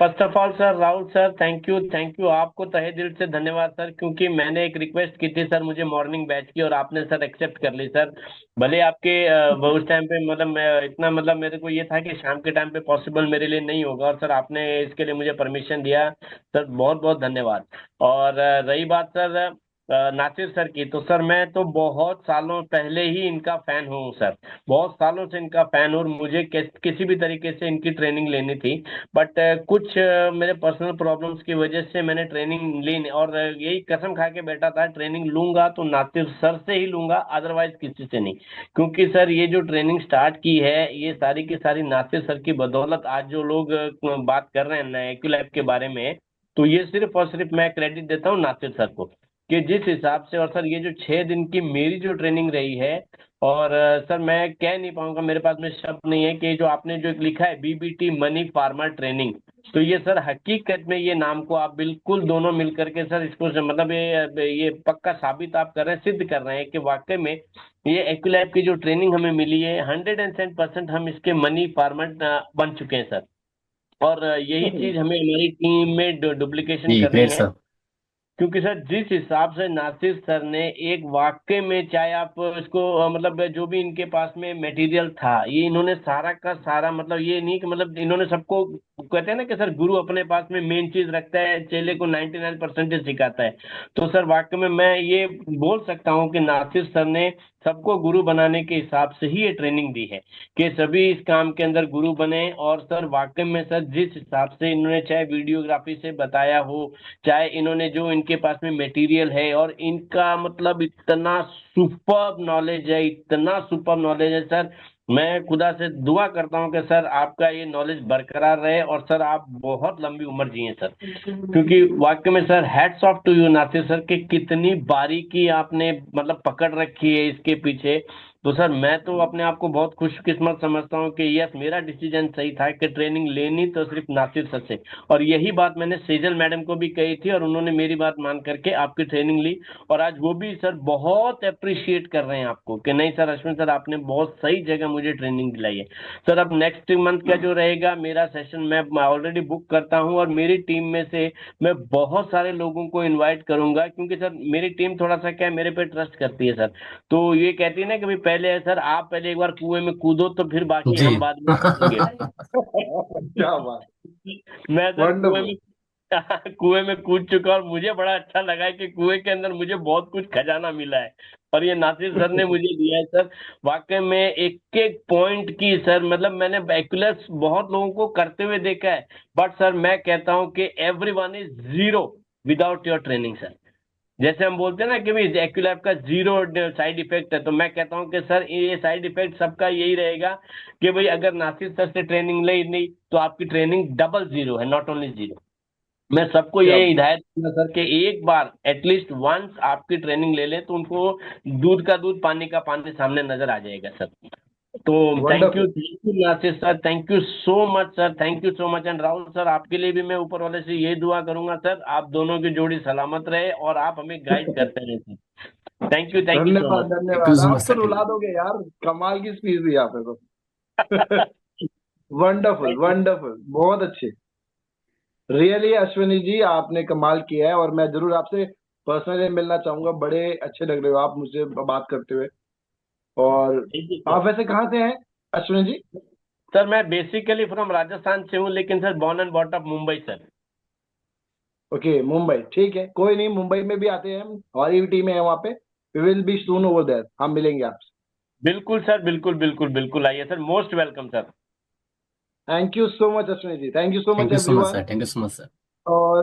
First of all sir, Rahul sir, thank you आपको तहे दिल से धन्यवाद सर, क्योंकि मैंने एक रिक्वेस्ट की थी सर मुझे मॉर्निंग बैच की, और आपने सर एक्सेप्ट कर ली सर। भले आपके वो उस टाइम पे मतलब मैं इतना मतलब मेरे को ये था कि शाम के टाइम पे पॉसिबल मेरे लिए नहीं होगा, और सर आपने इसके लिए मुझे परमिशन दिया सर, बहुत बहुत धन्यवाद। और रही बात सर नासिर सर की, तो सर मैं तो बहुत सालों पहले ही इनका फैन हूँ सर। बहुत सालों से इनका फैन हूँ, और मुझे किसी भी तरीके से इनकी ट्रेनिंग लेनी थी। बट कुछ मेरे पर्सनल प्रॉब्लम्स की वजह से मैंने ट्रेनिंग ली नहीं, और यही कसम खा के बैठा था ट्रेनिंग लूंगा तो नासिर सर से ही लूंगा, अदरवाइज किसी से नहीं। क्योंकि सर ये जो ट्रेनिंग स्टार्ट की है ये सारी की सारी नासिर सर की बदौलत, आज जो लोग बात कर रहे हैं ना एक्यूलैब के बारे में, तो ये सिर्फ और सिर्फ मैं क्रेडिट देता हूँ नासिर सर को, कि जिस हिसाब से। और सर ये जो 6 दिन की मेरी जो ट्रेनिंग रही है, और सर मैं कह नहीं पाऊंगा, मेरे पास में शब्द नहीं है कि जो आपने जो एक लिखा है बीबीटी मनी फार्मर ट्रेनिंग, तो ये सर हकीकत में ये नाम को आप बिल्कुल दोनों मिल करके सर इसको मतलब ये पक्का साबित आप कर रहे हैं, सिद्ध कर रहे हैं कि वाकई में ये एक्यूलैब की जो ट्रेनिंग हमें मिली है 110% हम इसके मनी फार्मर बन चुके हैं सर। और यही चीज हमें हमारी टीम में डुप्लीकेशन जी करनी ग्रेट है। सर। क्योंकि सर जिस हिसाब से नासिर सर ने एक वाक्य में, चाहे आप इसको मतलब जो भी इनके पास में मटेरियल था, ये इन्होंने सारा का सारा, मतलब ये नहीं कि मतलब इन्होंने सबको, कहते हैं ना कि सर गुरु अपने पास में मेन चीज रखता है, चेले को 99% सिखाता है। तो सर वाकई में मैं ये बोल सकता हूँ कि नासिर सर ने सबको गुरु बनाने के हिसाब से ही ये ट्रेनिंग दी है, कि सभी इस काम के अंदर गुरु बने। और सर वाकई में सर जिस हिसाब से इन्होंने चाहे वीडियोग्राफी से बताया हो, चाहे इन्होंने जो इनके पास में मटेरियल है, और इनका मतलब इतना सुपर नॉलेज है, इतना सुपर नॉलेज है सर। मैं खुदा से दुआ करता हूँ कि सर आपका ये नॉलेज बरकरार रहे, और सर आप बहुत लंबी उम्र जिए सर। क्योंकि वाकई में sir hats off to you Nasir sir, कि कितनी बारीकी आपने मतलब पकड़ रखी है इसके पीछे। तो सर मैं तो अपने आप को बहुत खुशकिस्मत समझता हूँ कि यस, मेरा डिसीजन सही था कि ट्रेनिंग लेनी तो सिर्फ नासिर सर से। और यही बात मैंने सेजल मैडम को भी कही थी, और उन्होंने मेरी बात मान करके आपकी ट्रेनिंग ली। और आज वो भी सर बहुत अप्रिशिएट कर रहे हैं आपको, कि नहीं सर अश्विन सर आपने बहुत सही जगह मुझे ट्रेनिंग दिलाई है। सर अब नेक्स्ट मंथ का जो रहेगा मेरा सेशन, मैं ऑलरेडी बुक करता हूँ, और मेरी टीम में से मैं बहुत सारे लोगों को इनवाइट करूंगा, क्योंकि सर मेरी टीम थोड़ा सा क्या है, मेरे पे ट्रस्ट करती है सर। तो ये कहती है ना कि भाई पहले सर आप पहले एक बार कुएं में कूदो, तो फिर बाकी जी हम बाद में कूदेंगे। क्या बात। मैं सर कुएं वंडरफुल। में कुएं में कूद चुका, और मुझे बड़ा अच्छा लगा है कि कुएं के अंदर मुझे बहुत कुछ खजाना मिला है, और ये नासिर सर ने मुझे दिया है सर। वाकई में एक एक पॉइंट की सर, मतलब मैंने बैकुलस बहुत लोगों को करते हुए देखा है, बट सर मैं कहता हूं कि everyone is zero without your training sir. जैसे हम बोलते हैं ना कि भाई एक्यूलैब का जीरो साइड इफेक्ट है, तो मैं कहता हूं कि सर ये साइड इफेक्ट सबका यही रहेगा, कि भाई अगर नासिर सर से ट्रेनिंग ले नहीं तो आपकी ट्रेनिंग डबल जीरो है, नॉट ओनली जीरो। मैं सबको क्या ये हिदायत दूंगा सर कि एक बार एटलीस्ट वंस आपकी ट्रेनिंग ले लें, तो उनको दूध का दूध पानी का पानी सामने नजर आ जाएगा सर। तो wonderful. Thank you Nasir sir, thank you so much sir, thank you so much. And Rahul sir आपके लिए भी मैं ऊपर वाले से ये दुआ करूंगा सर, आप दोनों की जोड़ी सलामत रहे, और आप हमें गाइड करते रहे सर। थैंक यू सो धन्यवाद मच। धन्यवाद, आप तो रुला दोगे यार, कमाल की स्पीच दी आपने तो। वंडरफुल वंडरफुल, बहुत अच्छे। रियली अश्विनी जी आपने कमाल किया है, और मैं जरूर आपसे पर्सनली मिलना चाहूंगा, बड़े अच्छे लग रहे हो आप मुझे बात करते हुए। और थैंक यू सर। आप वैसे कहाँ से हैं अश्विनी जी? सर मैं बेसिकली फ्रॉम राजस्थान से हूँ, लेकिन sir born and bought up Mumbai sir. Okay Mumbai, ठीक है, कोई नहीं, मुंबई में भी आते हैं हम, हमारी भी टीम है वहाँ पे। We will be soon over there, हम मिलेंगे आपसे। बिल्कुल सर, बिल्कुल बिल्कुल बिल्कुल आइए sir, most welcome sir. Thank you so much Ashwini ji, thank you so thank much you so much everyone. Sir, thank you so much sir. और